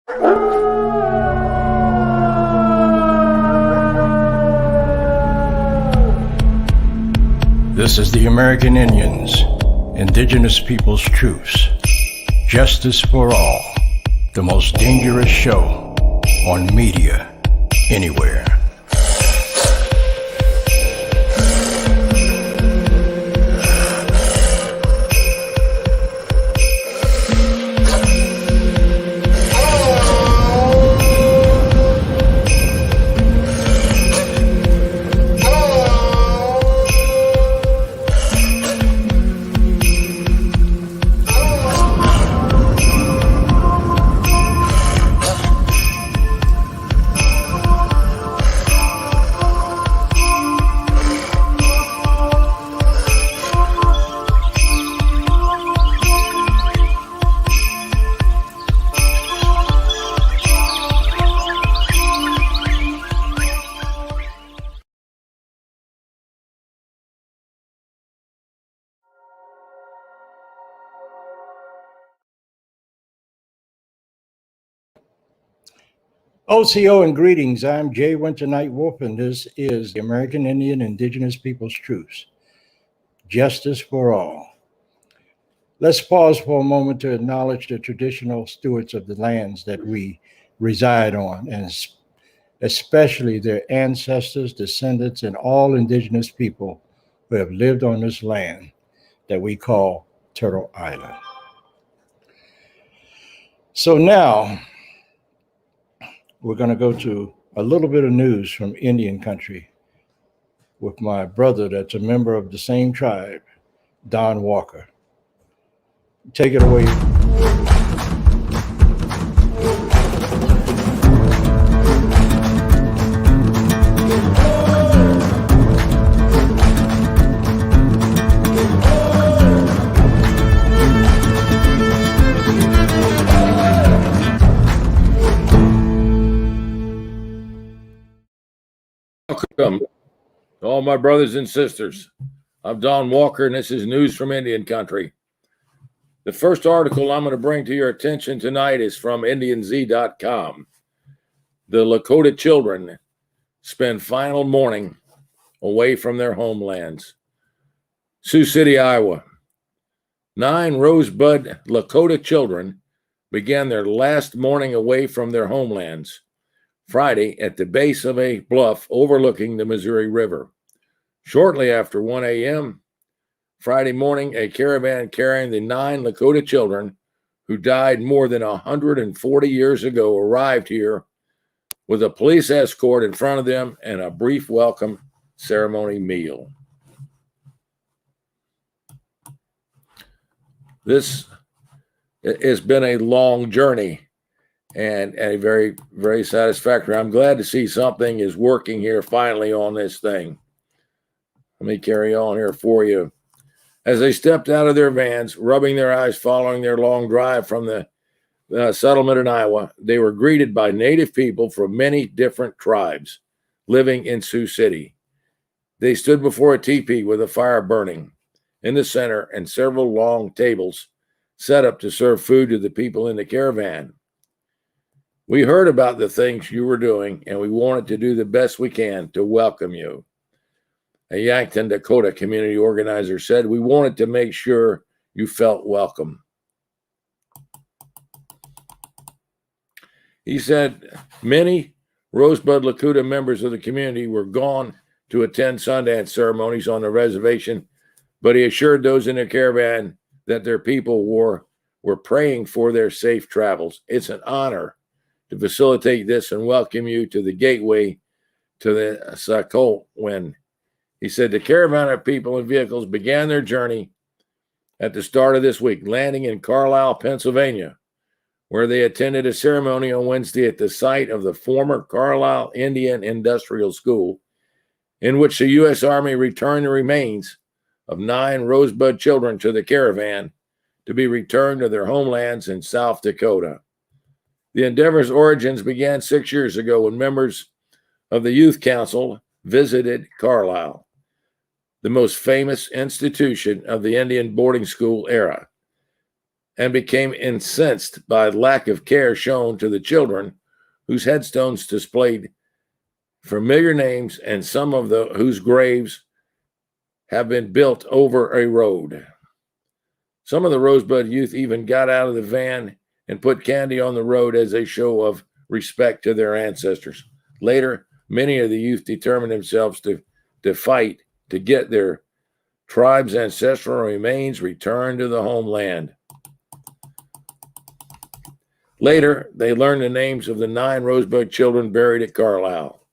This is the American Indians, Indigenous Peoples' Truce. Justice for all, the most dangerous show on media anywhere. OCO and greetings. I'm Jay Winter Nightwolf, and this is the American Indian Indigenous Peoples' Truce. Justice for all. Let's pause for a moment to acknowledge the traditional stewards of the lands that we reside on, and especially their ancestors, descendants, and all indigenous people who have lived on this land that we call Turtle Island. So now, we're going to go to a little bit of news from Indian country with my brother that's a member of the same tribe, Don Walker. Take it away. Welcome, all my brothers and sisters. I'm Don Walker, and this is News from Indian Country. The first article I'm going to bring to your attention tonight is from IndianZ.com. The Lakota children spend final mourning away from their homelands. Sioux City, Iowa. 9 Rosebud Lakota children began their last mourning away from their homelands Friday at the base of a bluff overlooking the Missouri River. Shortly after 1 a.m. Friday morning, a caravan carrying the 9 Lakota children who died more than 140 years ago arrived here with a police escort in front of them and a brief welcome ceremony meal. This has been a long journey and a very, very satisfactory. I'm glad to see something is working here finally on this thing. Let me carry on here for you. As they stepped out of their vans, rubbing their eyes following their long drive from the settlement in Iowa, they were greeted by Native people from many different tribes living in Sioux City. They stood before a teepee with a fire burning in the center and several long tables set up to serve food to the people in the caravan. We heard about the things you were doing, and we wanted to do the best we can to welcome you. A Yankton, Dakota community organizer said, "We wanted to make sure you felt welcome." He said many Rosebud Lakota members of the community were gone to attend Sundance ceremonies on the reservation, but he assured those in the caravan that their people were praying for their safe travels. It's an honor to facilitate this and welcome you to the gateway to the Sakowin. He said the caravan of people and vehicles began their journey at the start of this week, landing in Carlisle, Pennsylvania, where they attended a ceremony on Wednesday at the site of the former Carlisle Indian Industrial School, in which the U.S. Army returned the remains of 9 Rosebud children to the caravan to be returned to their homelands in South Dakota. The endeavor's origins began 6 years ago when members of the Youth Council visited Carlisle, the most famous institution of the Indian boarding school era. and became incensed by lack of care shown to the children whose headstones displayed familiar names and some of whose graves have been built over a road. Some of the Rosebud youth even got out of the van and put candy on the road as a show of respect to their ancestors. Later, many of the youth determined themselves to fight to get their tribe's ancestral remains returned to the homeland. Later, they learned the names of the 9 Rosebud children buried at Carlisle.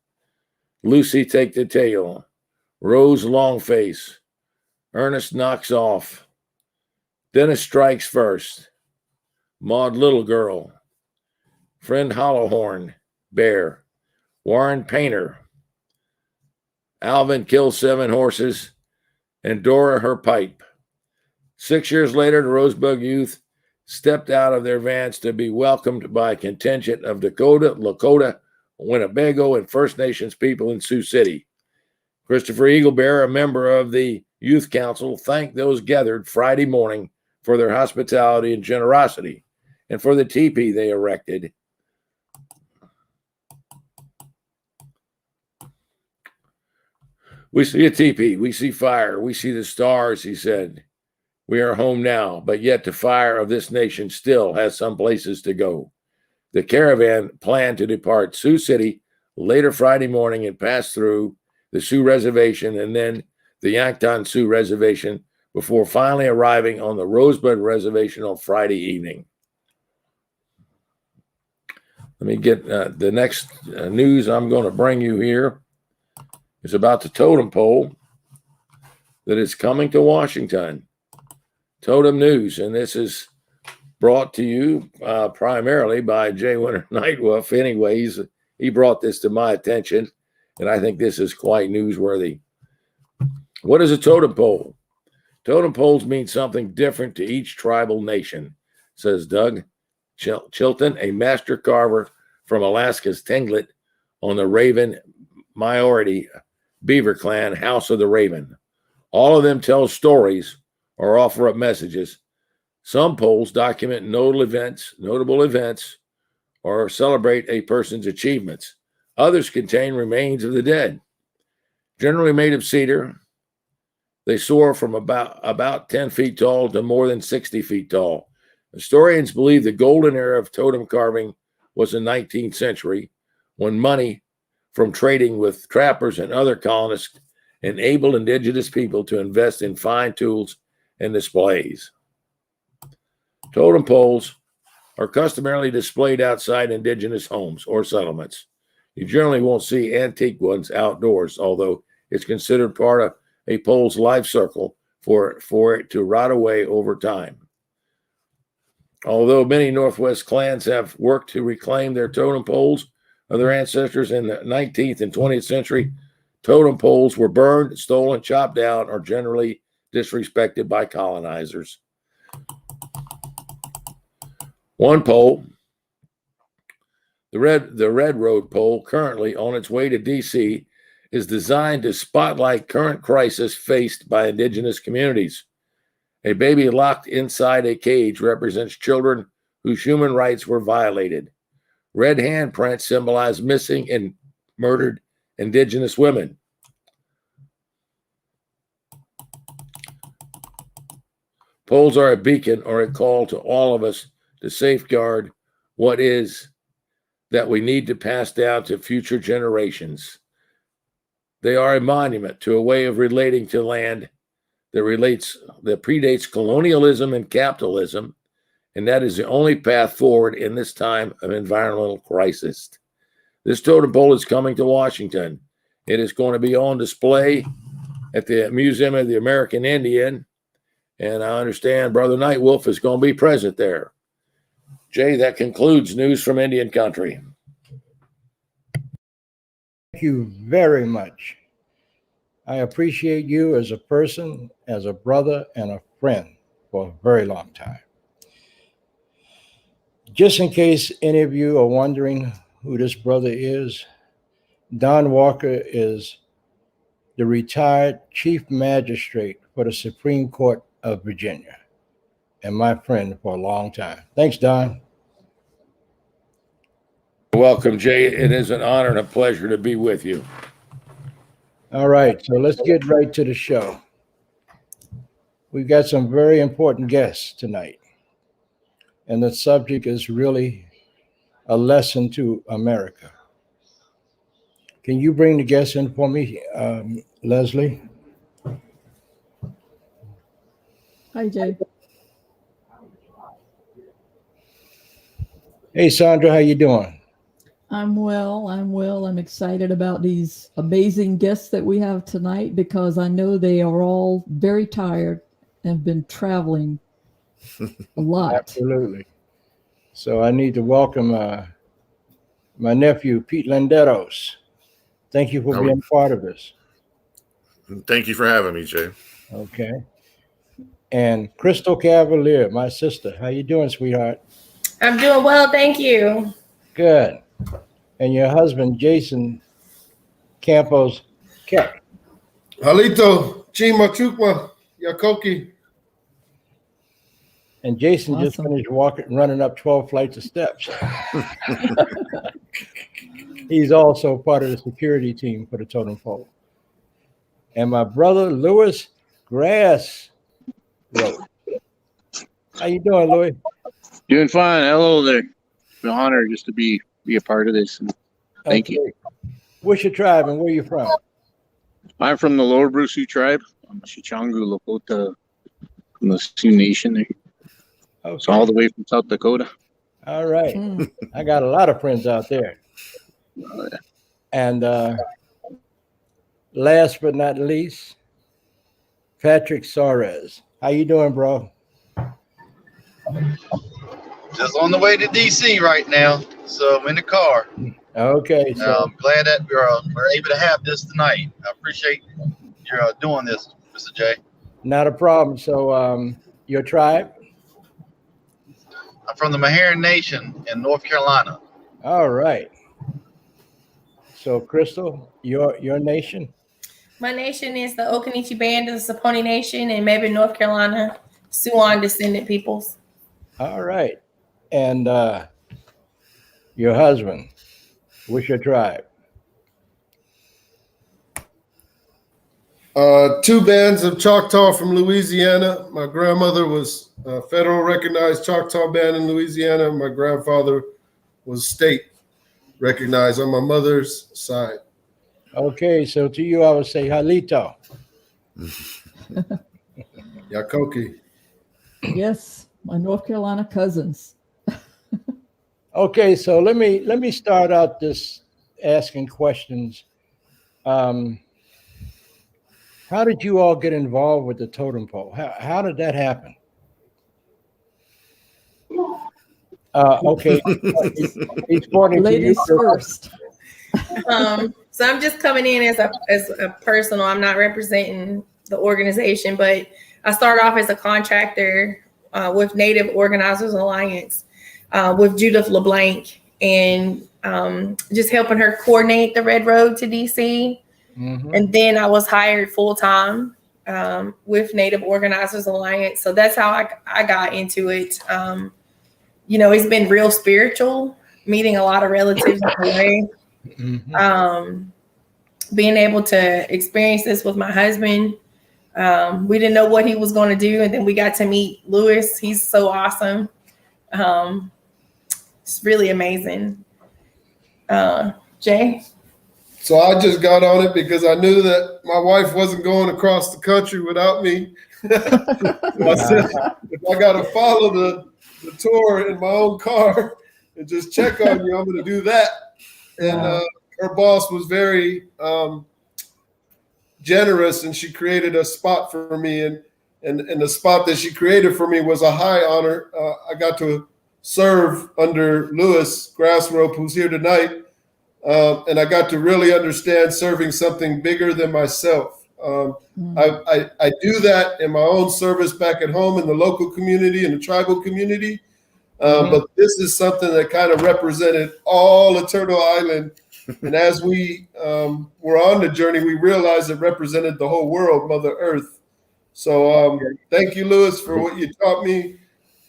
Lucy Take the Tail, Rose Longface, Ernest Knocks Off, Dennis Strikes First, Maud Little Girl, Friend Hollowhorn, Bear, Warren Painter, Alvin Kills 7 Horses, and Dora Her Pipe. 6 years later, the Rosebud youth stepped out of their vans to be welcomed by a contingent of Dakota, Lakota, Winnebago, and First Nations people in Sioux City. Christopher Eaglebear, a member of the Youth Council, thanked those gathered Friday morning for their hospitality and generosity and for the teepee they erected. We see a teepee, we see fire, we see the stars, he said. We are home now, but yet the fire of this nation still has some places to go. The caravan planned to depart Sioux City later Friday morning and pass through the Sioux Reservation and then the Yankton Sioux Reservation before finally arriving on the Rosebud Reservation on Friday evening. Let me get the next news I'm going to bring you here. It's about the totem pole that is coming to Washington. Totem News, and this is brought to you primarily by Jay Winter Nightwolf. Anyways, he brought this to my attention, and I think this is quite newsworthy. What is a totem pole? Totem poles mean something different to each tribal nation, says Doug Chilton, a master carver from Alaska's Tlingit on the Raven Maori Beaver Clan House of the Raven. All of them tell stories or offer up messages. Some poles document notable events, or celebrate a person's achievements. Others contain remains of the dead. Generally made of cedar, they soar from about 10 feet tall to more than 60 feet tall. Historians believe the golden era of totem carving was the 19th century, when money from trading with trappers and other colonists enabled indigenous people to invest in fine tools and displays. Totem poles are customarily displayed outside indigenous homes or settlements. You generally won't see antique ones outdoors, although it's considered part of a pole's life cycle for it to rot away over time. Although many Northwest clans have worked to reclaim their totem poles of their ancestors in the 19th and 20th century, totem poles were burned, stolen, chopped down, or generally disrespected by colonizers. One pole, the Red Road pole, currently on its way to D.C., is designed to spotlight current crisis faced by indigenous communities. A baby locked inside a cage represents children whose human rights were violated. Red handprints symbolize missing and murdered indigenous women. Poles are a beacon or a call to all of us to safeguard what is that we need to pass down to future generations. They are a monument to a way of relating to land that predates colonialism and capitalism, and that is the only path forward in this time of environmental crisis. This totem pole is coming to Washington. It is going to be on display at the Museum of the American Indian, and I understand Brother Nightwolf is going to be present there. Jay, that concludes News from Indian Country. Thank you very much. I appreciate you as a person, as a brother, and a friend for a very long time. Just in case any of you are wondering who this brother is, Don Walker is the retired Chief Magistrate for the Supreme Court of Virginia. and my friend for a long time. Thanks, Don. Welcome, Jay. It is an honor and a pleasure to be with you. All right, so let's get right to the show. We've got some very important guests tonight, and the subject is really a lesson to America. Can you bring the guests in for me, Leslie? Hi, Jay. Hey, Sandra, how you doing? I'm well. I'm excited about these amazing guests that we have tonight because I know they are all very tired and been traveling a lot. Absolutely. So I need to welcome my nephew, Pete Landeros. Thank you for being part of this. Thank you for having me, Jay. Okay. And Crystal Cavalier, my sister. How you doing, sweetheart? I'm doing well, thank you. Good. And your husband, Jason Campos Keck. Halito, Chima Chukma, Yakoki. And Jason just Awesome. finished running up 12 flights of steps. He's also part of the security team for the totem pole. And my brother, Louis Grass. How you doing, Louis? Doing fine. Hello there. It's an honor just to be a part of this. And thank you. What's your tribe and where you from? I'm from the Lower Blue Sioux tribe. I'm a Shichangu Lakota from the Sioux Nation there. Okay. So all the way from South Dakota. All right. Mm. I got a lot of friends out there. And last but not least, Patrick Suarez. How you doing, bro? Just on the way to DC right now, so I'm in the car. Okay. So I'm glad that we're able to have this tonight. I appreciate your doing this, Mr. J. not a problem. So your tribe? I'm from the Maharan Nation in North Carolina. All right. So Crystal, your nation? My nation is the Okanichi Band of the Saponi Nation in Mabin, North Carolina, Siouan descendant peoples. All right. And your husband, what's your tribe? Two bands of Choctaw from Louisiana. My grandmother was a federal recognized Choctaw band in Louisiana. My grandfather was state recognized on my mother's side. Okay, so to you, I would say Halito. Yakoki. Yes, my North Carolina cousins. Okay, so let me start out this asking questions. How did you all get involved with the totem pole? How did that happen? Okay, he's pointing to you. Ladies first. So I'm just coming in as a personal. I'm not representing the organization, but I started off as a contractor with Native Organizers Alliance with Judith LeBlanc, and just helping her coordinate the Red Road to DC. Mm-hmm. And then I was hired full time with Native Organizers Alliance. So that's how I got into it. It's been real spiritual, meeting a lot of relatives on the way. Mm-hmm. Being able to experience this with my husband. We didn't know what he was going to do. And then we got to meet Louis. He's so awesome. It's really amazing. Jay? So I just got on it because I knew that my wife wasn't going across the country without me. I said, if I got to follow the tour in my own car and just check on you, I'm going to do that. And her boss was very generous, and she created a spot for me. And the spot that she created for me was a high honor. I got to serve under Louis Grassrope, who's here tonight. And I got to really understand serving something bigger than myself. I do that in my own service back at home in the local community, in the tribal community. But this is something that kind of represented all of Turtle Island. And as we were on the journey, we realized it represented the whole world, Mother Earth. So thank you, Louis, for what you taught me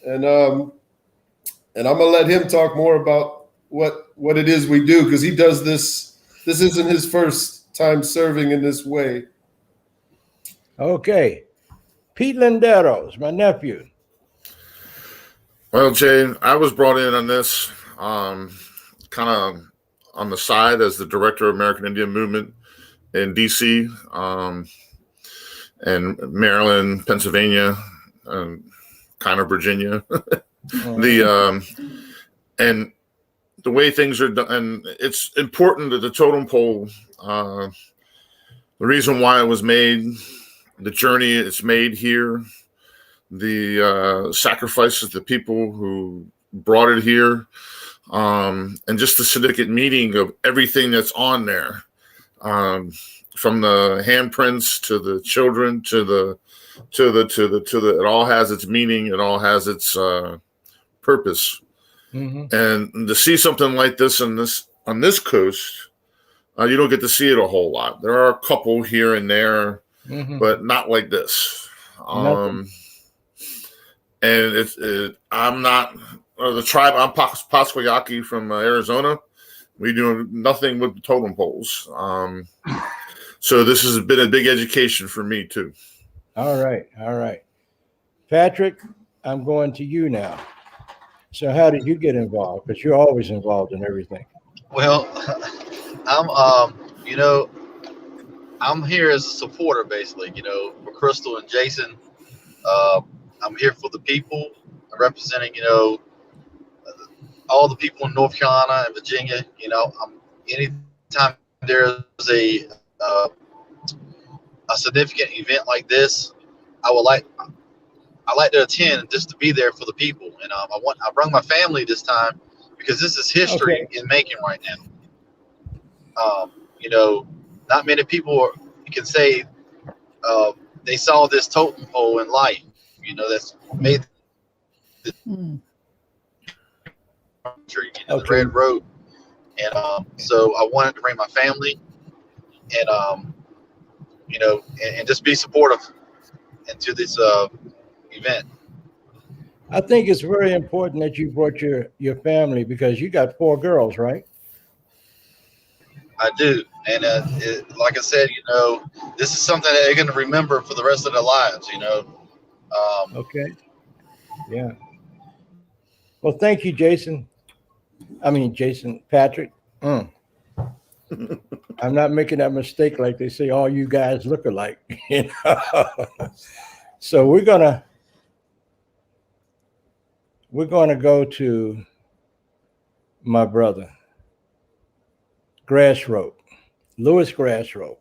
and I'm gonna let him talk more about what it is we do, because he does this. This isn't his first time serving in this way. Okay. Pete Linderos, my nephew. Well, Jay, I was brought in on this kind of on the side as the director of American Indian Movement in D.C. And Maryland, Pennsylvania, kind of Virginia. And the way things are done, and it's important that the totem pole, the reason why it was made, the journey it's made here, the sacrifices, the people who brought it here, and just the syndicate meeting of everything that's on there, from the handprints to the children to the it all has its meaning, it all has its purpose. And to see something like this on this coast, you don't get to see it a whole lot. There are a couple here and there, but not like this. And I'm not the tribe. I'm Pasquayaki from Arizona. We do nothing with totem poles. So this has been a big education for me too. All right. Patrick, I'm going to you now. So how did you get involved? Because you're always involved in everything. Well, I'm here as a supporter, basically, for Crystal and Jason. I'm here for the people, representing, all the people in North Carolina and Virginia. Anytime there's a significant event like this, I like to attend just to be there for the people. And I brought my family this time because this is history in making right now. Not many people can say they saw this totem pole in life. That's made the the red road. And so I wanted to bring my family and and just be supportive into this event. I think it's very important that you brought your family, because you got 4 girls, right? I do. And like I said, this is something that they're going to remember for the rest of their lives, Okay. Yeah. Well, thank you, Jason. Patrick. I'm not making that mistake like they say all you guys look alike. So we're gonna go to my brother, Grassrope, Lewis Grassrope.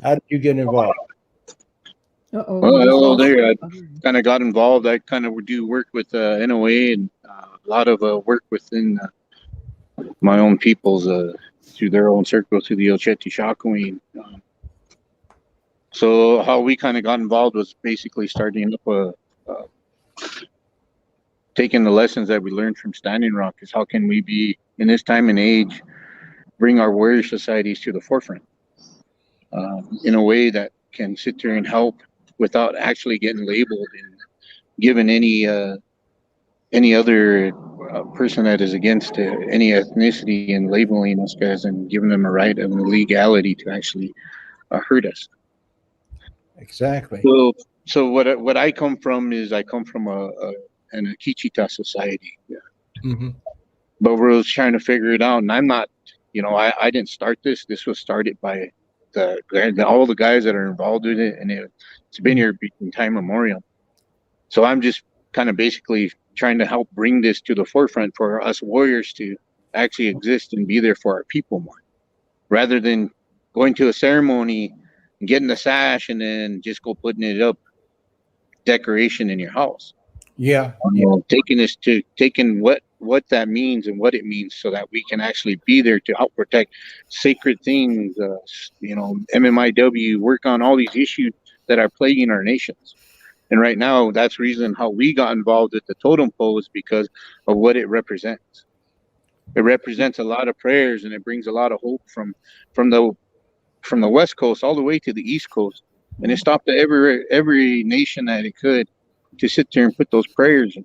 How did you get involved? Well, there I kind of got involved. I kind of do work with NOA and a lot of work within my own peoples through their own circle, through the Ocheti Shakoween. So how we kind of got involved was basically starting up taking the lessons that we learned from Standing Rock, is how can we be, in this time and age, bring our warrior societies to the forefront in a way that can sit there and help without actually getting labeled and given any other person that is against any ethnicity and labeling us guys and giving them a right and the legality to actually hurt us. Exactly. So what I come from is an Akichita society. But we're trying to figure it out, and I'm not, I didn't start this. This was started by all the guys that are involved in it, and it's been here in time memorial. So I'm just kind of basically trying to help bring this to the forefront for us warriors to actually exist and be there for our people more, rather than going to a ceremony and getting the sash and then just go putting it up decoration in your house. Taking what that means and what it means, so that we can actually be there to help protect sacred things, MMIW, work on all these issues that are plaguing our nations. And right now, that's the reason how we got involved with the totem pole, is because of what it represents. It represents a lot of prayers, and it brings a lot of hope from the West Coast all the way to the East Coast, and it stopped every nation that it could to sit there and put those prayers in.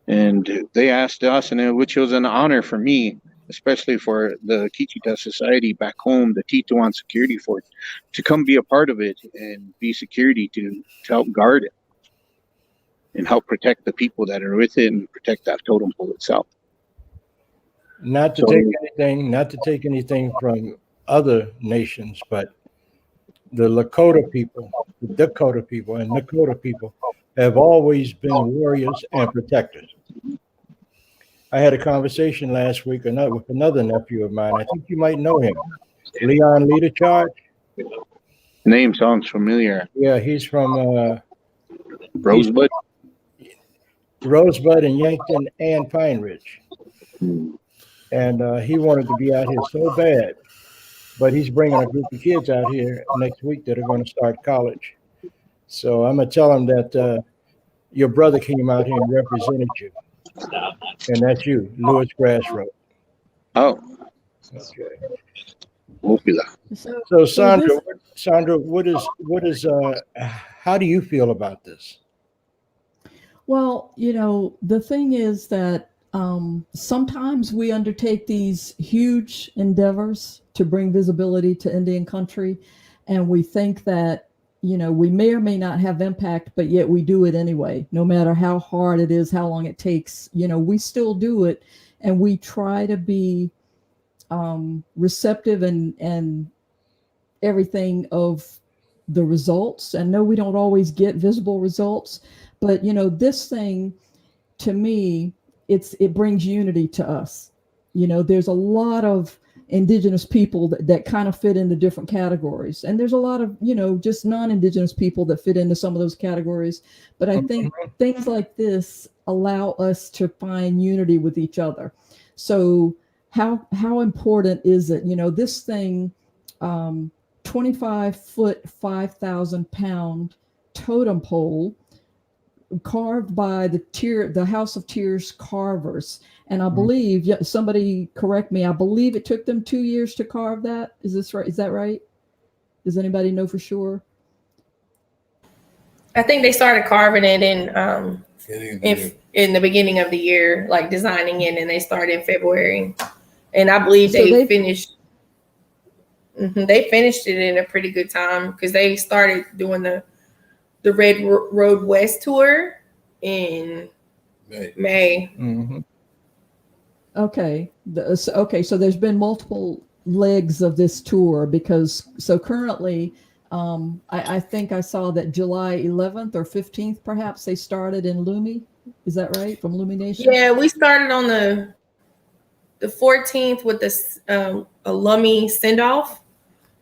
And they asked us, and which was an honor for me, especially for the Kichita Society back home, the Titoan Security Force, to come be a part of it and be security to help guard it and help protect the people that are with it and protect that totem pole itself. Not to take anything from other nations, but the Lakota people, the Dakota people, and Nakota people have always been warriors and protectors. I had a conversation last week with another nephew of mine. I think you might know him, Leon Leader Charge. Name sounds familiar. Yeah, he's from Rosebud. Rosebud and Yankton and Pine Ridge. And he wanted to be out here so bad, but he's bringing a group of kids out here next week that are going to start college. So I'm going to tell him that your brother came out here and represented you. And that's you, Lewis Grassroad. Oh. Okay. So Sandra, what is how do you feel about this? Well, you know, the thing is that sometimes we undertake these huge endeavors to bring visibility to Indian country, and we think that, you know, we may or may not have impact, but yet we do it anyway, no matter how hard it is, how long it takes, you know, we still do it, and we try to be receptive and everything of the results. And no, we don't always get visible results, but, you know, this thing, to me, it brings unity to us. You know, there's a lot of indigenous people that kind of fit into different categories. And there's a lot of, you know, just non-indigenous people that fit into some of those categories. But I think things like this allow us to find unity with each other. So how important is it? You know, this thing, 25-foot, 5,000-pound totem pole, carved by the House of Tears carvers. And I believe, somebody correct me, I believe it took them 2 years to carve that. Is this right? Is that right? Does anybody know for sure? I think they started carving it in the beginning of the year, like designing it, and they started in February. And I believe they finished. They finished it in a pretty good time because they started doing the Red Road West tour in May. Mm-hmm. Okay. So there's been multiple legs of this tour because currently, I think I saw that July 11th or 15th, perhaps they started in Lumi. Is that right? From Lumi Nation? Yeah, we started on the 14th with this a Lummi send off,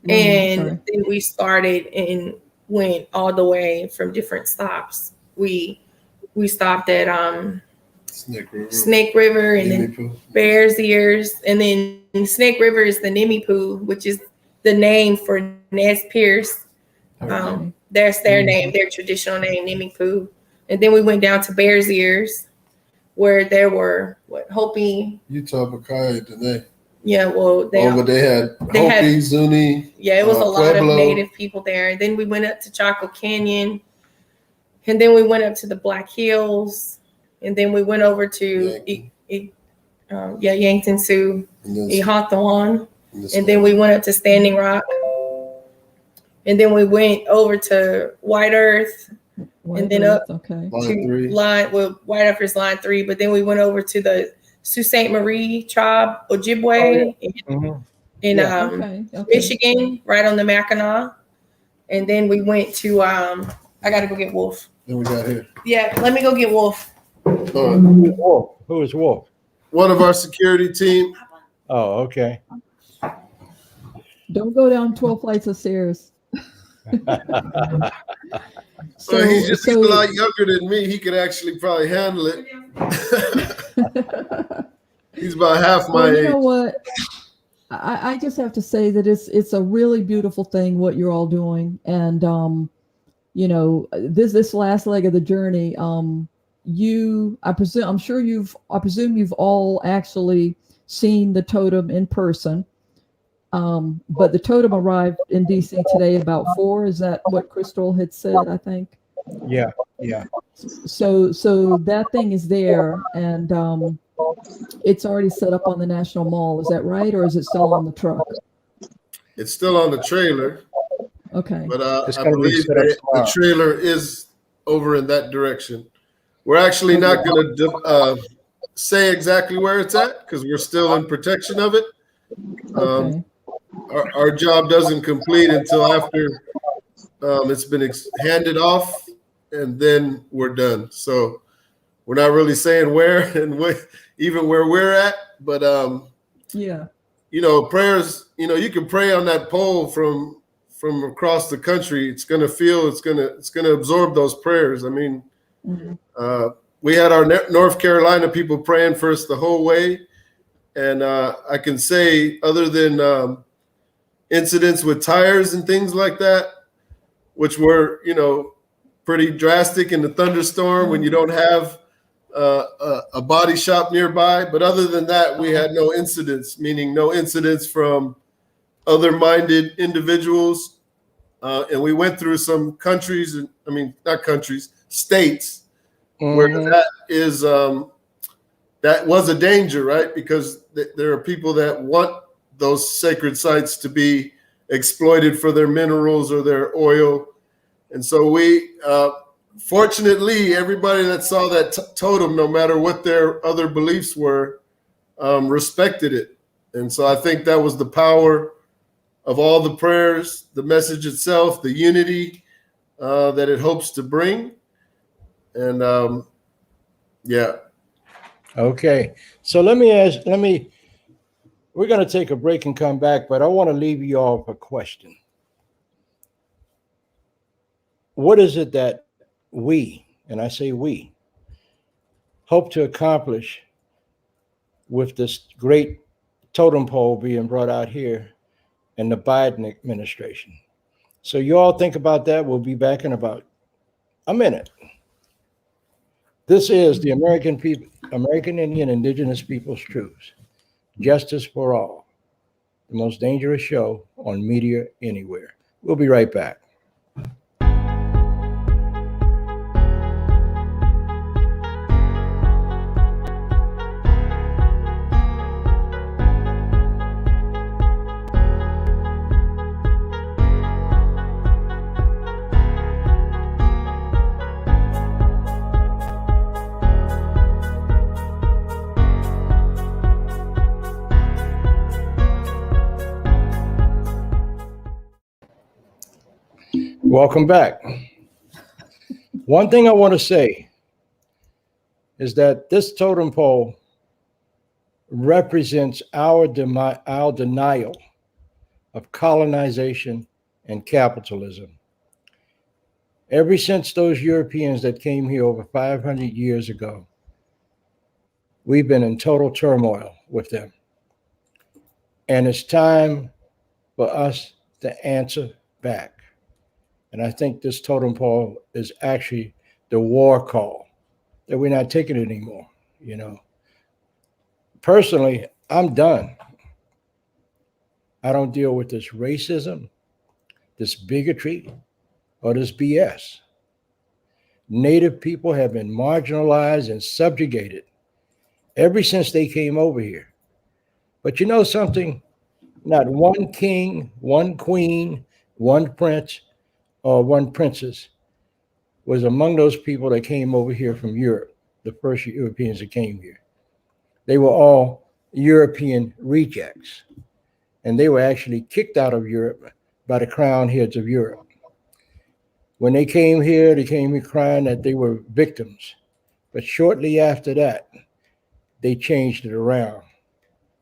and then we started and went all the way from different stops. We stopped at Snake River and then Bears Ears, and then Snake River is the Nimipu, which is the name for Nez Perce. That's their name, their traditional name, Nimipu. And then we went down to Bears Ears, where there were Hopi, Utah, Bukai, today. Yeah, well, they had Hopi, Zuni. Yeah, it was a lot of native people there. And then we went up to Chaco Canyon, and then we went up to the Black Hills, and then we went over to Yankton Sioux, Ihontawan, and then we went up to Standing Rock, and then we went over to White Earth, and then up to White Earth is line 3, but then we went over to the Sault Ste. Marie tribe, Ojibwe, in Michigan, right on the Mackinac. And then we went to, I got to go get Wolf. Then we got here. Yeah, let me go get Wolf. Who is Wolf? One of our security team. Oh, okay. Don't go down 12 flights of stairs. He's a lot younger than me. He could actually probably handle it. He's about half my age. You know what? I just have to say that it's a really beautiful thing what you're all doing, and you know, this last leg of the journey. I presume you've all actually seen the totem in person. But the totem arrived in DC today about 4. Is that what Crystal had said? I think. Yeah, yeah. So that thing is there, and it's already set up on the National Mall. Is that right, or is it still on the truck? It's still on the trailer, Okay. but It's I gonna be believe set up the tomorrow. trailer is over in that direction. We're actually not going to say exactly where it's at because we're still in protection of it. Okay. Our job doesn't complete until after it's been handed off, and then we're done. So we're not really saying where and even where we're at, but Yeah. you know, prayers. You know, you can pray on that pole from across the country. It's gonna feel. It's gonna absorb those prayers. I mean, we had our North Carolina people praying for us the whole way, and I can say, other than incidents with tires and things like that, which were, you know, pretty drastic in the thunderstorm when you don't have a body shop nearby. But other than that, we had no incidents, meaning no incidents from other minded individuals. And we went through some countries, I mean, not countries, states, where that is, that was a danger, right? Because there are people that want those sacred sites to be exploited for their minerals or their oil. And so we, fortunately, everybody that saw that totem, no matter what their other beliefs were, respected it. And so I think that was the power of all the prayers, the message itself, the unity that it hopes to bring. And yeah. Okay. So we're going to take a break and come back, but I want to leave you all with a question. What is it that we, and I say we, hope to accomplish with this great totem pole being brought out here in the Biden administration? So you all think about that. We'll be back in about a minute. This is the American Indian Indigenous Peoples Truths. Justice for all. The most dangerous show on media anywhere. We'll be right back. Welcome back. One thing I want to say is that this totem pole represents our denial of colonization and capitalism. Ever since those Europeans that came here over 500 years ago, we've been in total turmoil with them. And it's time for us to answer back. And I think this totem pole is actually the war call, that we're not taking it anymore. You know, personally, I'm done. I don't deal with this racism, this bigotry, or this BS. Native people have been marginalized and subjugated ever since they came over here. But you know something? Not one king, one queen, one prince, or one princess was among those people that came over here from Europe, the first Europeans that came here. They were all European rejects, and they were actually kicked out of Europe by the crown heads of Europe. When they came here crying that they were victims. But shortly after that, they changed it around.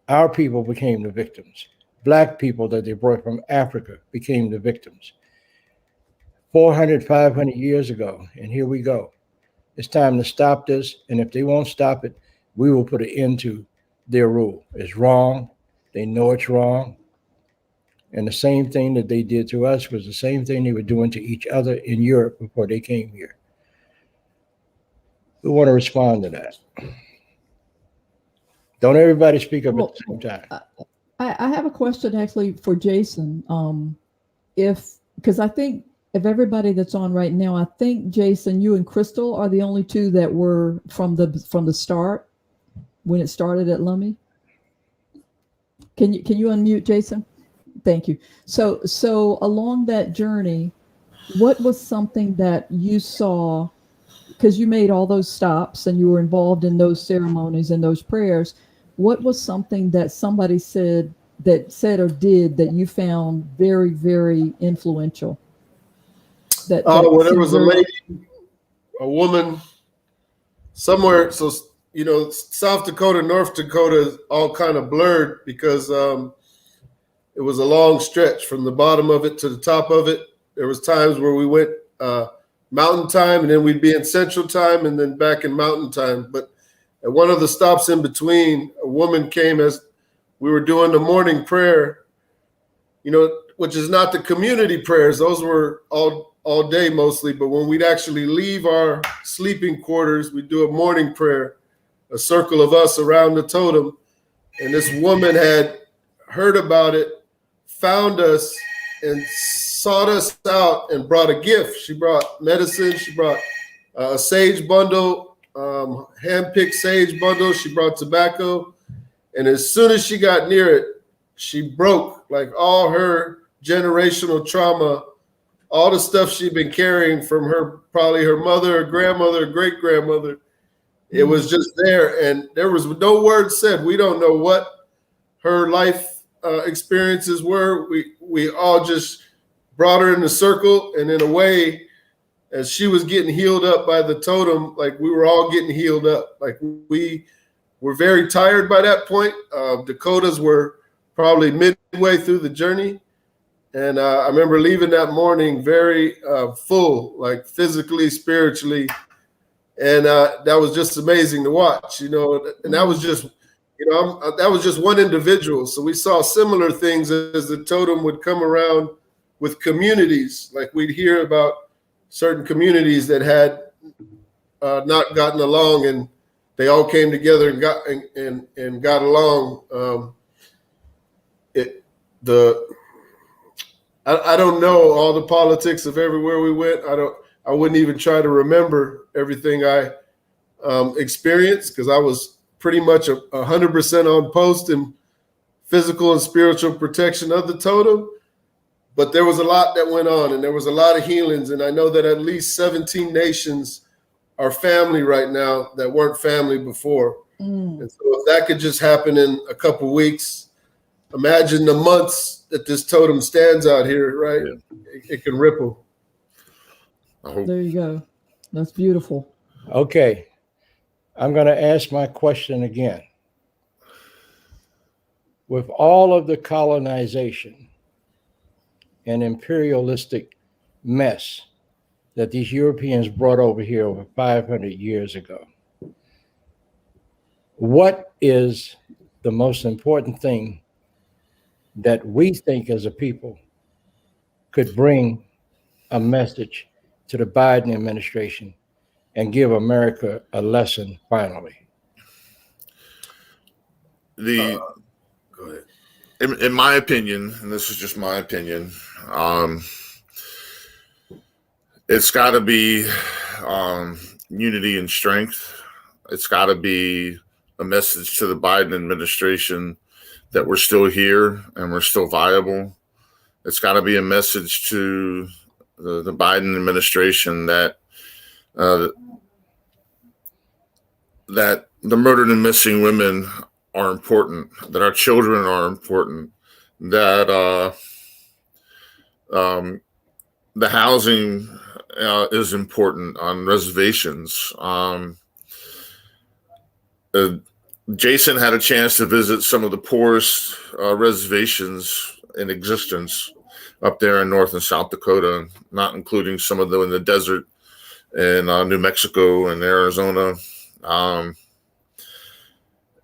Our people became the victims. Black people that they brought from Africa became the victims. 400, 500 years ago, and here we go. It's time to stop this, and if they won't stop it, we will put an end to their rule. It's wrong. They know it's wrong. And the same thing that they did to us was the same thing they were doing to each other in Europe before they came here. Who want to respond to that? Don't everybody speak up at the same time. I have a question actually for Jason. Because I think of everybody that's on right now, I think Jason, you and Crystal are the only two that were from the start when it started at Lummi. Can you unmute, Jason? Thank you. So along that journey, what was something that you saw, because you made all those stops and you were involved in those ceremonies and those prayers, what was something that somebody said or did that you found very, very influential? Well, there was a lady, a woman somewhere. So, South Dakota, North Dakota is all kind of blurred because it was a long stretch from the bottom of it to the top of it. There was times where we went mountain time, and then we'd be in central time, and then back in mountain time. But at one of the stops in between, a woman came as we were doing the morning prayer, which is not the community prayers. Those were all day mostly. But when we'd actually leave our sleeping quarters, we'd do a morning prayer, a circle of us around the totem. And this woman had heard about it, found us, and sought us out and brought a gift. She brought medicine. She brought a sage bundle, hand-picked sage bundle. She brought tobacco. And as soon as she got near it, she broke like all her generational trauma, all the stuff she'd been carrying from probably her mother, her grandmother, great-grandmother. It was just there. And there was no word said. We don't know what her life experiences were. We all just brought her in the circle, and in a way, as she was getting healed up by the totem, like we were all getting healed up. Like we were very tired by that point. Dakotas were probably midway through the journey, and I remember leaving that morning very full, like physically, spiritually, and that was just amazing to watch. And that was just. That was just one individual. So we saw similar things as the totem would come around with communities. Like we'd hear about certain communities that had not gotten along, and they all came together and got along. I don't know all the politics of everywhere we went. I wouldn't even try to remember everything I experienced, because I was pretty much 100% on post in physical and spiritual protection of the totem. But there was a lot that went on, and there was a lot of healings. And I know that at least 17 nations are family right now that weren't family before. And so if that could just happen in a couple of weeks, imagine the months that this totem stands out here, right? Yeah. It can ripple. There you go. That's beautiful. Okay. I'm going to ask my question again. With all of the colonization and imperialistic mess that these Europeans brought over here over 500 years ago, what is the most important thing that we think as a people could bring a message to the Biden administration and give America a lesson finally? Go ahead. In my opinion, and this is just my opinion, it's got to be unity and strength. It's got to be a message to the Biden administration that we're still here and we're still viable. It's got to be a message to the Biden administration that that the murdered and missing women are important, that our children are important, that the housing is important on reservations. Jason had a chance to visit some of the poorest reservations in existence up there in North and South Dakota, not including some of them in the desert in New Mexico and Arizona.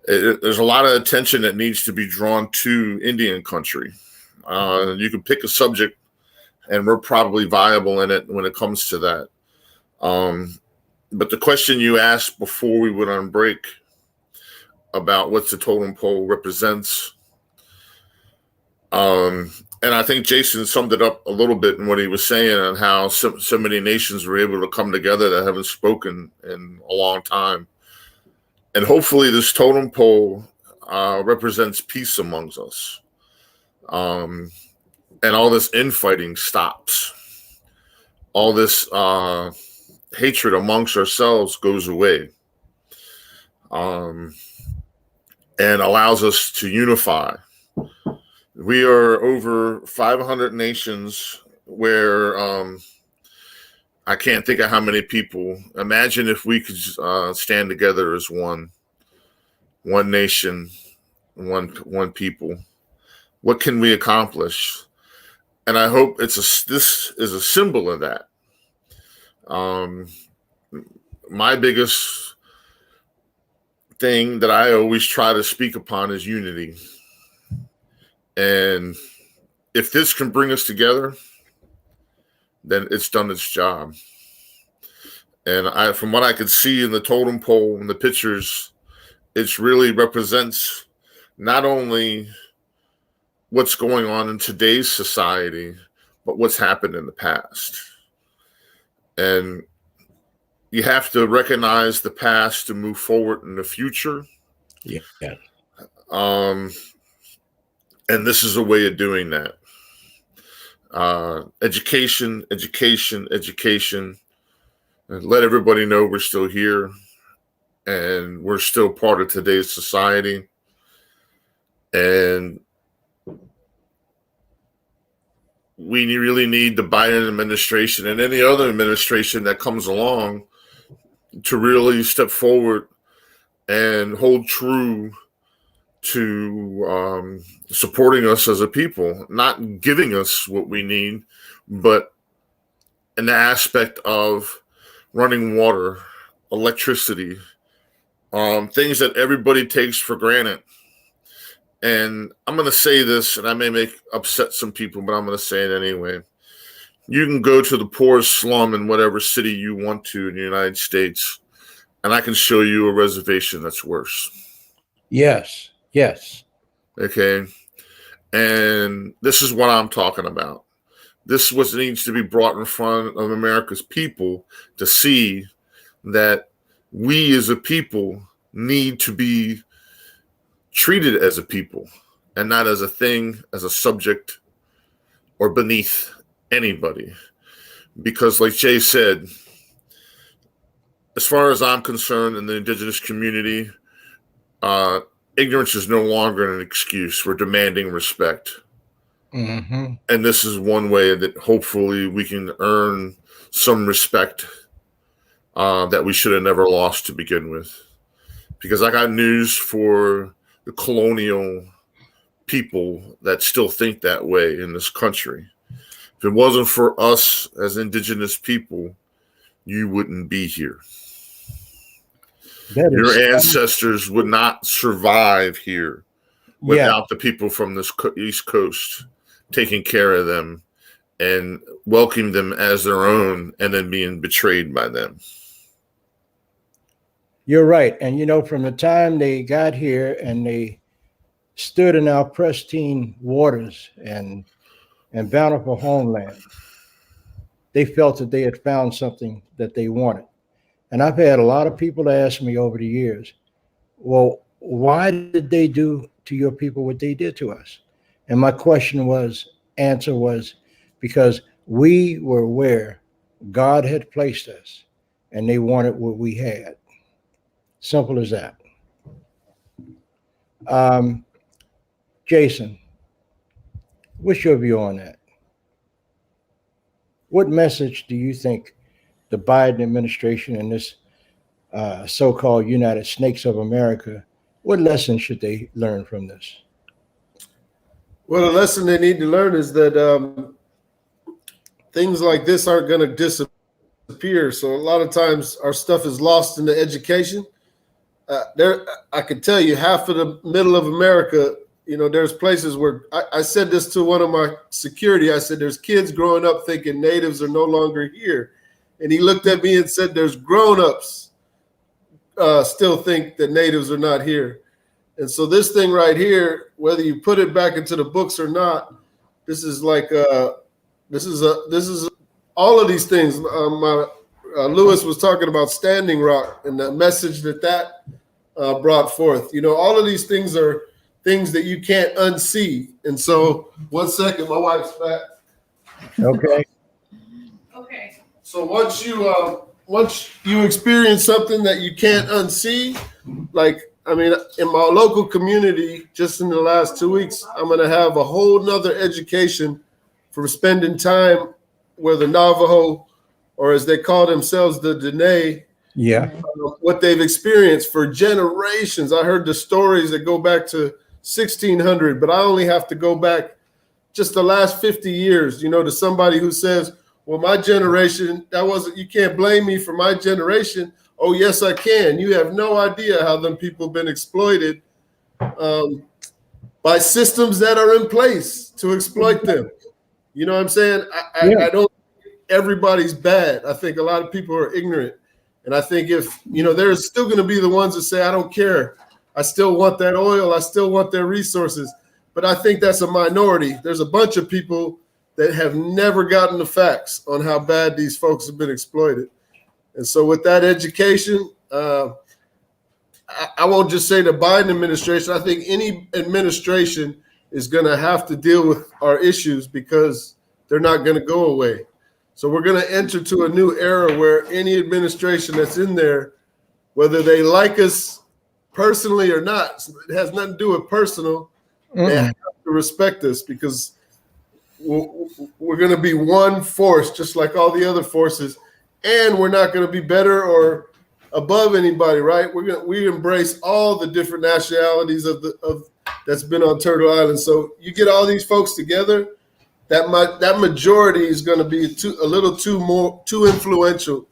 There's a lot of attention that needs to be drawn to Indian country. You can pick a subject and we're probably viable in it when it comes to that. But the question you asked before we went on break about what the totem pole represents, And I think Jason summed it up a little bit in what he was saying on how so many nations were able to come together that haven't spoken in a long time. And hopefully this totem pole represents peace amongst us. And all this infighting stops. All this hatred amongst ourselves goes away. And allows us to unify. We are over 500 nations where I can't think of how many people. Imagine if we could stand together as one nation, one people. What can we accomplish? And I hope this is a symbol of that. My biggest thing that I always try to speak upon is unity. And if this can bring us together, then it's done its job. And from what I could see in the totem pole and the pictures, it really represents not only what's going on in today's society, but what's happened in the past. And you have to recognize the past to move forward in the future. Yeah. And this is a way of doing that. Education. And let everybody know we're still here and we're still part of today's society. And we really need the Biden administration and any other administration that comes along to really step forward and hold true to supporting us as a people, not giving us what we need, but in the aspect of running water, electricity, things that everybody takes for granted. And I'm going to say this, and I may upset some people, but I'm going to say it anyway. You can go to the poorest slum in whatever city you want to in the United States, and I can show you a reservation that's worse. Yes. Okay. And this is what I'm talking about. This is what needs to be brought in front of America's people to see that we as a people need to be treated as a people and not as a thing, as a subject, or beneath anybody. Because like Jay said, as far as I'm concerned in the indigenous community, ignorance is no longer an excuse. We're demanding respect. Mm-hmm. And this is one way that hopefully we can earn some respect that we should have never lost to begin with. Because I got news for the colonial people that still think that way in this country. If it wasn't for us as indigenous people, you wouldn't be here. Your ancestors would not survive here without the people from this East Coast taking care of them and welcoming them as their own and then being betrayed by them. You're right. And, from the time they got here and they stood in our pristine waters and bountiful homeland, they felt that they had found something that they wanted. And I've had a lot of people ask me over the years, well, why did they do to your people what they did to us? And my answer was, because we were where God had placed us and they wanted what we had. Simple as that. Jason, what's your view on that? What message do you think the Biden administration and this so-called United Snakes of America, what lessons should they learn from this? Well, the lesson they need to learn is that things like this aren't going to disappear. So a lot of times our stuff is lost in the education. I can tell you half of the middle of America, there's places where I said this to one of my security. I said, there's kids growing up thinking natives are no longer here. And he looked at me and said, there's grown-ups still think that natives are not here. And so this thing right here, whether you put it back into the books or not, This is like this is all of these things. Lewis was talking about Standing Rock and the message that brought forth. You know, all of these things are things that you can't unsee. And so, one second, my wife's back. Okay. Okay. So once you experience something that you can't unsee, like, I mean, in my local community, just in the last 2 weeks, I'm going to have a whole nother education from spending time where the Navajo, or as they call themselves, the Dene, Yeah. what they've experienced for generations. I heard the stories that go back to 1600, but I only have to go back just the last 50 years, you know, to somebody who says, well, my generation, you can't blame me for my generation. Oh, yes, I can. You have no idea how them people have been exploited by systems that are in place to exploit them. You know what I'm saying? I don't think everybody's bad. I think a lot of people are ignorant. And I think if, you know, there's still going to be the ones that say, I don't care. I still want that oil. I still want their resources. But I think that's a minority. There's a bunch of people that have never gotten the facts on how bad these folks have been exploited. And so with that education, I won't just say the Biden administration. I think any administration is going to have to deal with our issues because they're not going to go away. So we're going to enter to a new era where any administration that's in there, whether they like us personally or not, it has nothing to do with personal. They have to respect us because we're going to be one force, just like all the other forces, and we're not going to be better or above anybody, right? We embrace all the different nationalities of that's been on Turtle Island. So you get all these folks together, that majority is going to be a little too influential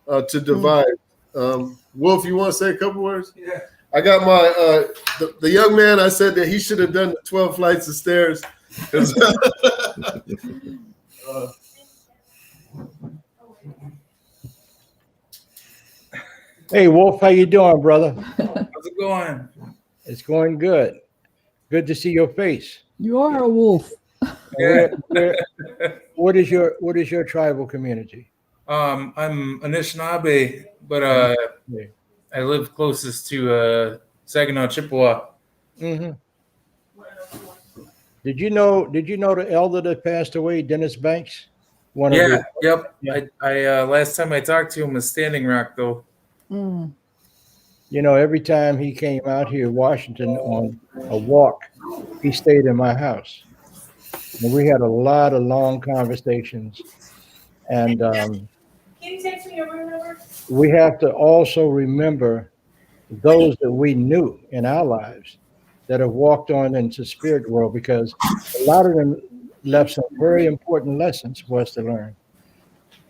to divide. Wolf, you want to say a couple words? Yeah. I got my the young man. I said that he should have done the 12 flights of stairs. Hey, Wolf, how you doing, brother? How's it going? It's going good. Good to see your face. You are a wolf. What is your tribal community? I'm Anishinaabe, but I live closest to Saginaw, Chippewa. Mm-hmm. Did you know the elder that passed away, Dennis Banks? Yep. Yeah. I last time I talked to him was Standing Rock, though. Mm. You know, every time he came out here, Washington, on a walk, he stayed in my house. And we had a lot of long conversations. And Can you text me your room number? we have to also remember those that we knew in our lives that have walked on into the spirit world, because a lot of them left some very important lessons for us to learn.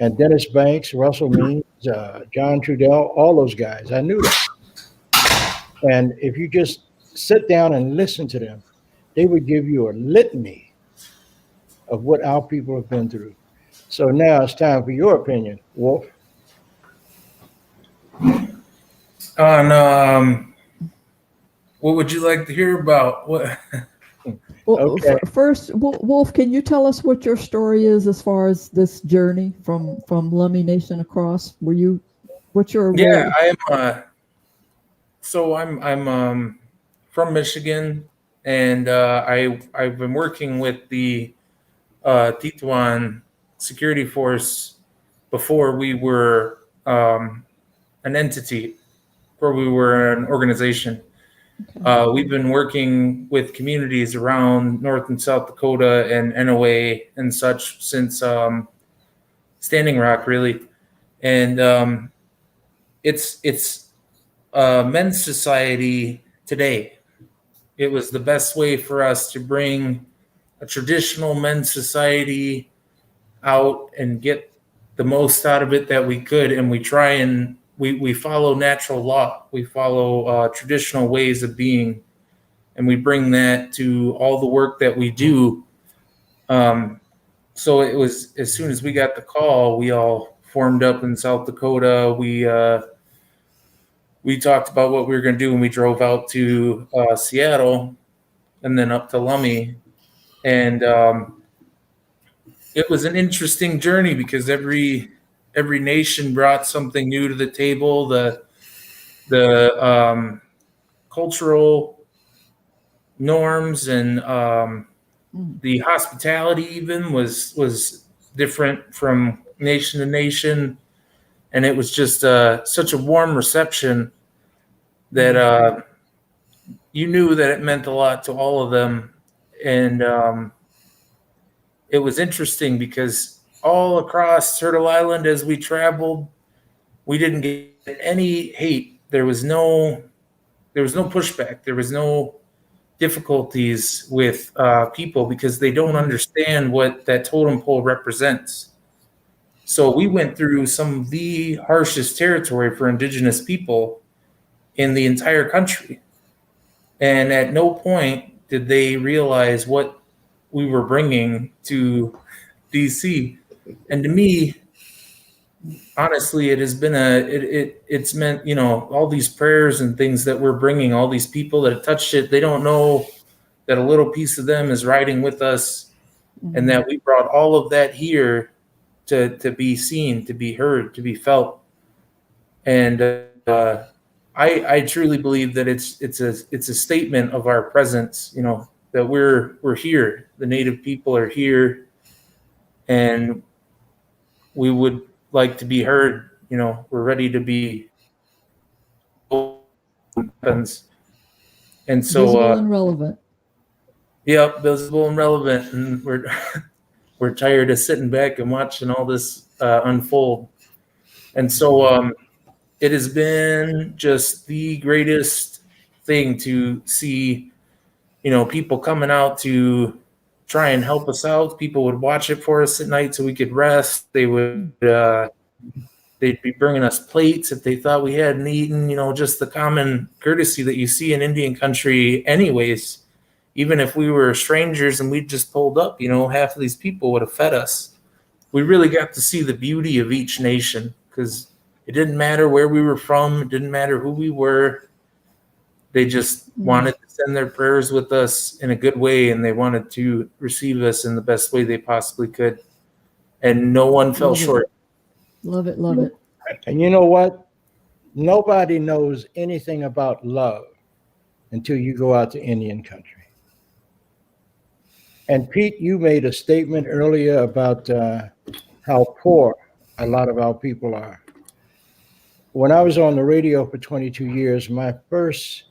And Dennis Banks, Russell Means, John Trudell, all those guys, I knew them. And if you just sit down and listen to them, they would give you a litany of what our people have been through. So now it's time for your opinion, Wolf. On what would you like to hear about? What? Well, Okay. First, Wolf, can you tell us what your story is as far as this journey from Lummi Nation across? What's your Yeah, I'm from Michigan, and I've been working with the Tetuan security force before we were an entity, before we were an organization. Okay. We've been working with communities around North and South Dakota and NOA and such since Standing Rock, really. And it's men's society today. It was the best way for us to bring a traditional men's society out and get the most out of it that we could. And we try and we follow natural law. We follow traditional ways of being, and we bring that to all the work that we do. So it was, as soon as we got the call, we all formed up in South Dakota. We talked about what we were going to do, and we drove out to Seattle and then up to Lummi. And it was an interesting journey because every nation brought something new to the table. The cultural norms and the hospitality even was different from nation to nation, and it was just such a warm reception that you knew that it meant a lot to all of them. And it was interesting because all across Turtle Island as we traveled, we didn't get any hate. There was no pushback. There was no difficulties with people because they don't understand what that totem pole represents. So we went through some of the harshest territory for Indigenous people in the entire country. And at no point did they realize what we were bringing to DC. And to me, honestly, it has been it's meant, all these prayers and things that we're bringing, all these people that have touched it, they don't know that a little piece of them is riding with us, and that we brought all of that here to be seen, to be heard, to be felt. And I truly believe that it's a statement of our presence, that we're here. The Native people are here, and we would like to be heard. We're ready to be weapons. And so visible and relevant. Yep, visible and relevant. And we're tired of sitting back and watching all this unfold. And so it has been just the greatest thing to see, people coming out to try and help us out. People would watch it for us at night so we could rest. They would they'd be bringing us plates if they thought we hadn't eaten, just the common courtesy that you see in Indian country anyways. Even if we were strangers and we just pulled up, half of these people would have fed us. We really got to see the beauty of each nation because it didn't matter where we were from. It didn't matter who we were. They just wanted to send their prayers with us in a good way, and they wanted to receive us in the best way they possibly could. And no one fell short. Love it, love it. And you know what? Nobody knows anything about love until you go out to Indian country. And Pete, you made a statement earlier about how poor a lot of our people are. When I was on the radio for 22 years, my first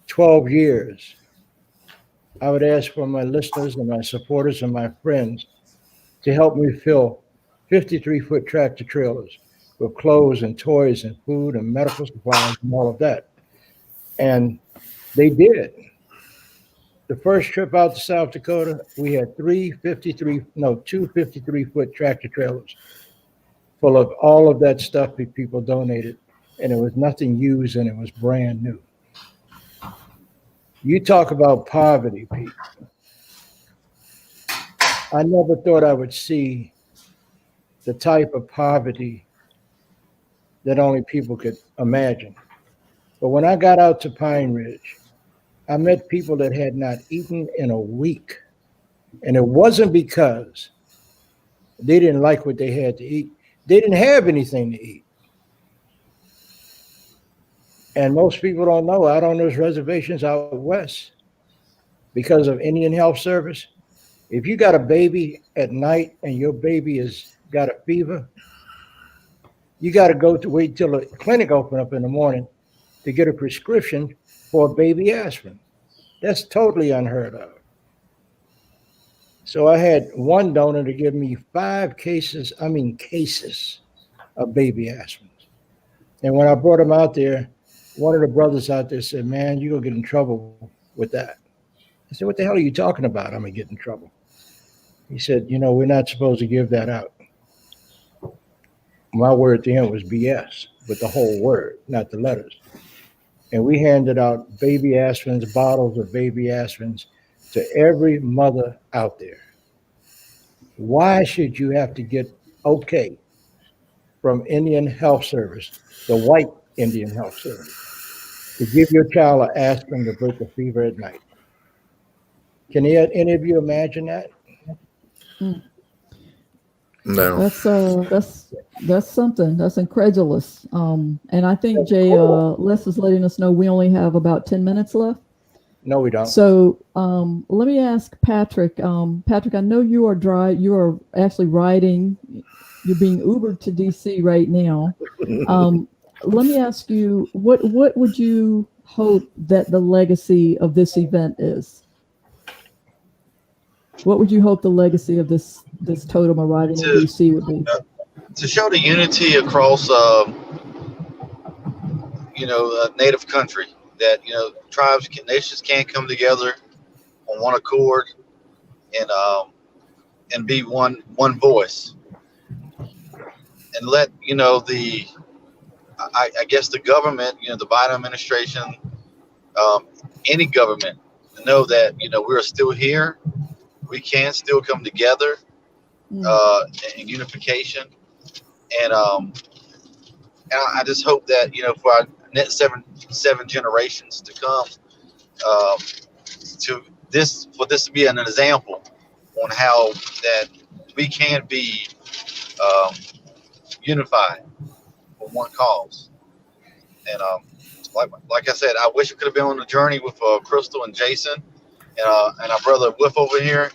12 years, I would ask for my listeners and my supporters and my friends to help me fill 53-foot tractor trailers with clothes and toys and food and medical supplies and all of that. And they did. The first trip out to South Dakota, we had two 53-foot tractor trailers full of all of that stuff that people donated, and it was nothing used and it was brand new. You talk about poverty, Pete. I never thought I would see the type of poverty that only people could imagine. But when I got out to Pine Ridge, I met people that had not eaten in a week. And it wasn't because they didn't like what they had to eat. They didn't have anything to eat. And most people don't know, out on those reservations out west, because of Indian Health Service, if you got a baby at night and your baby has got a fever, you got to wait till the clinic open up in the morning to get a prescription for baby aspirin. That's totally unheard of. So I had one donor to give me 5 cases of baby aspirin. And when I brought them out there, one of the brothers out there said, "Man, you're going to get in trouble with that." I said, "What the hell are you talking about? I'm going to get in trouble." He said, "We're not supposed to give that out." My word to him was BS, but the whole word, not the letters. And we handed out baby aspirins, bottles of baby aspirins to every mother out there. Why should you have to get okay from Indian Health Service, the white Indian Health Service, to give your child an aspirin to break a fever at night? Can any of you imagine that? No. That's something. That's incredulous. And I think Jay, Les is letting us know we only have about 10 minutes left. No, we don't. So let me ask Patrick. Patrick, I know you are actually riding. You're being Ubered to DC right now. Let me ask you, what would you hope that the legacy of this event is? What would you hope the legacy of this totem arriving in DC would be? To show the unity across, native country, that tribes, nations can come together on one accord and be one voice, and let I guess the government, the Biden administration, any government, know that we're still here. We can still come together in unification, and I just hope that for our next seven generations to come, for this to be an example on how that we can be unified for one cause. And like I said, I wish we could have been on the journey with Crystal and Jason and our brother Whiff over here.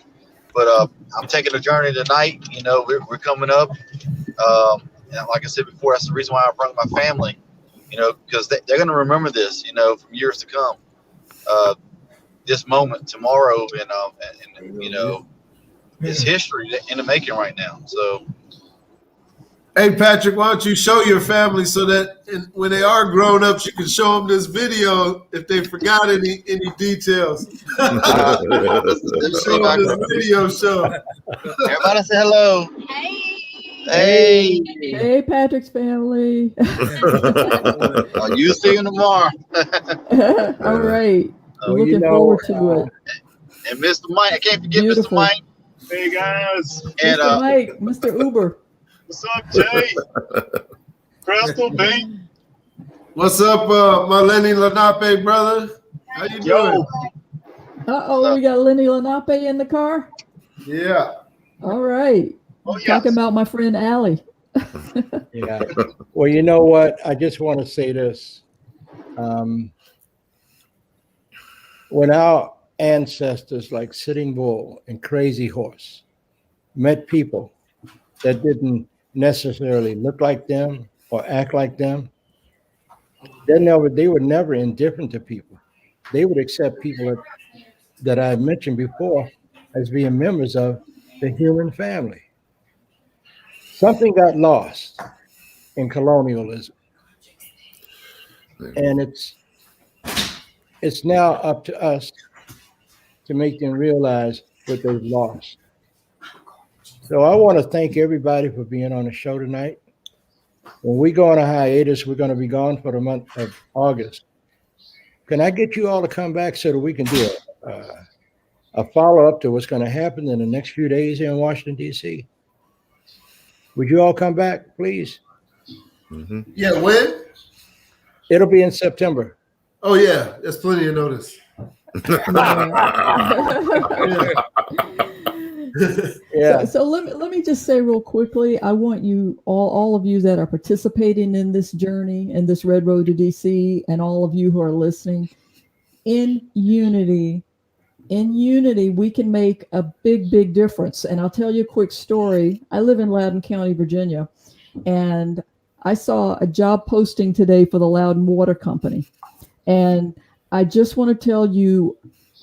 But I'm taking the journey tonight. We're coming up. And like I said before, that's the reason why I brought my family, because they're going to remember this, from years to come. This moment tomorrow, and it's history in the making right now. So, Hey, Patrick, why don't you show your family so that when they are grown ups, you can show them this video if they forgot any details. Show them this video show. Everybody say hello. Hey. Hey, Patrick's family. You see you tomorrow. All right. We're looking forward to it. And Mr. Mike, I can't forget Mr. Mike. Hey, guys. And, Mr. Mike, Mr. Uber. What's up, Jay? Crystal, B. What's up, my Lenny Lenape brother? How you doing? Uh-oh, we got Lenny Lenape in the car? Yeah. All right. Talking about my friend Allie. Yeah. Well, you know what? I just want to say this. When our ancestors like Sitting Bull and Crazy Horse met people that didn't necessarily look like them or act like them, they were never indifferent to people. They would accept people that I mentioned before as being members of the human family. Something got lost in colonialism, and it's now up to us to make them realize what they've lost. So I want to thank everybody for being on the show tonight. When we go on a hiatus, we're going to be gone for the month of August. Can I get you all to come back so that we can do a follow-up to what's going to happen in the next few days here in Washington, D.C.? Would you all come back, please? Mm-hmm. Yeah, when? It'll be in September. Oh, yeah. There's plenty of notice. Yeah. So let me just say real quickly, I want you all of you that are participating in this journey and this Red Road to DC, and all of you who are listening, in unity, we can make a big difference. And I'll tell you a quick story. I live in Loudoun County, Virginia, and I saw a job posting today for the Loudoun Water Company. And I just want to tell you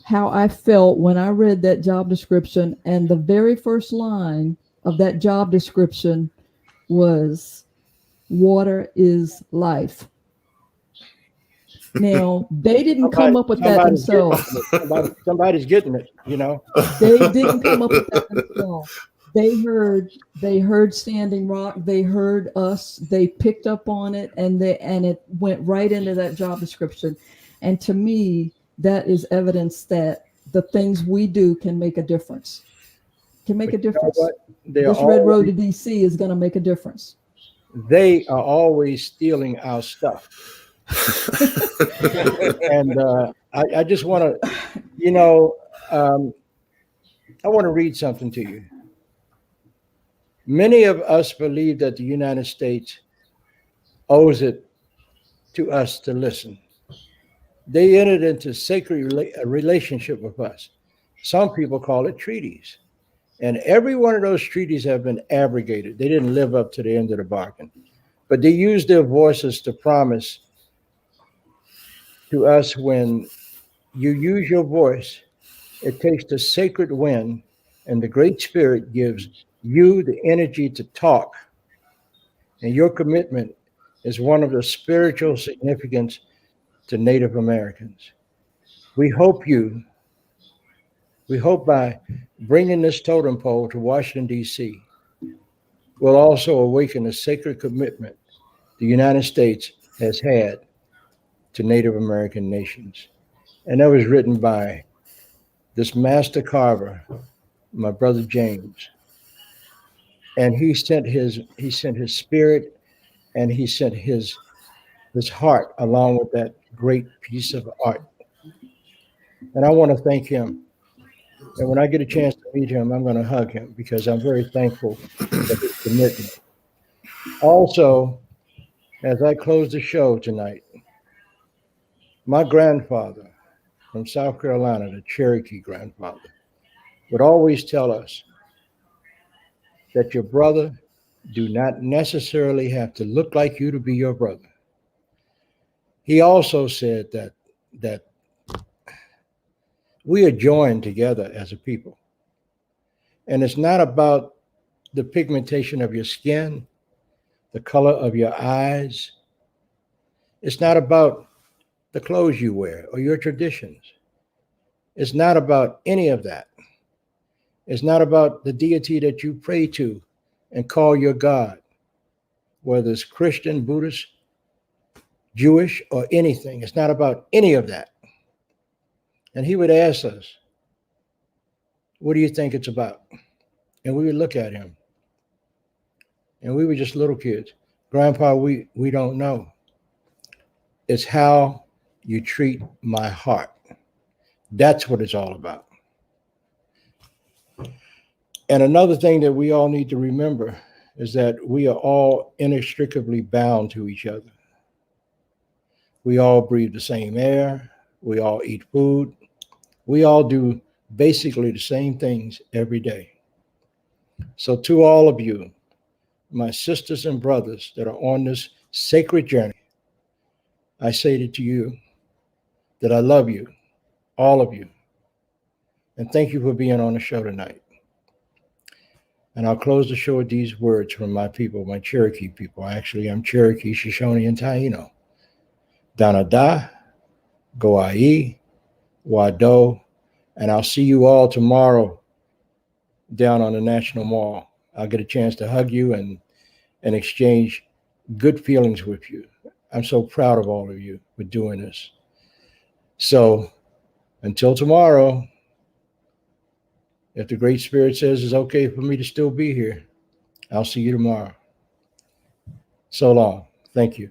how I felt when I read that job description, and the very first line of that job description was, "Water is life." Now, they didn't come up with that themselves. Somebody's getting it, They didn't come up with that themselves. They heard Standing Rock, they heard us, they picked up on it, and it went right into that job description. And to me, that is evidence that the things we do can make a difference. This Red Road to DC is going to make a difference. They are always stealing our stuff. And I just want to, I want to read something to you. Many of us believe that the United States owes it to us to listen. They entered into sacred relationship with us. Some people call it treaties. And every one of those treaties have been abrogated. They didn't live up to the end of the bargain. But they used their voices to promise to us when you use your voice, it takes the sacred wind, and the Great Spirit gives you the energy to talk. And your commitment is one of the spiritual significance to Native Americans. We hope by bringing this totem pole to Washington, D.C., will also awaken a sacred commitment the United States has had to Native American nations. And that was written by this master carver, my brother James. And he sent his spirit, and he sent his heart along with that great piece of art. And I want to thank him. And when I get a chance to meet him, I'm going to hug him because I'm very thankful for his commitment. Also, as I close the show tonight, my grandfather from South Carolina, the Cherokee grandfather, would always tell us that your brother do not necessarily have to look like you to be your brother. He also said that we are joined together as a people. And it's not about the pigmentation of your skin, the color of your eyes. It's not about the clothes you wear or your traditions. It's not about any of that. It's not about the deity that you pray to and call your God, whether it's Christian, Buddhist, Jewish, or anything. It's not about any of that. And he would ask us, what do you think it's about? And we would look at him. And we were just little kids. Grandpa, we don't know. It's how you treat my heart. That's what it's all about. And another thing that we all need to remember is that we are all inextricably bound to each other. We all breathe the same air. We all eat food. We all do basically the same things every day. So to all of you, my sisters and brothers that are on this sacred journey, I say to you that I love you, all of you. And thank you for being on the show tonight. And I'll close the show with these words from my people, my Cherokee people. Actually, I'm Cherokee, Shoshone, and Taino. Danada, Goai, Wado, and I'll see you all tomorrow down on the National Mall. I'll get a chance to hug you and exchange good feelings with you. I'm so proud of all of you for doing this. So until tomorrow, if the Great Spirit says it's okay for me to still be here, I'll see you tomorrow. So long. Thank you.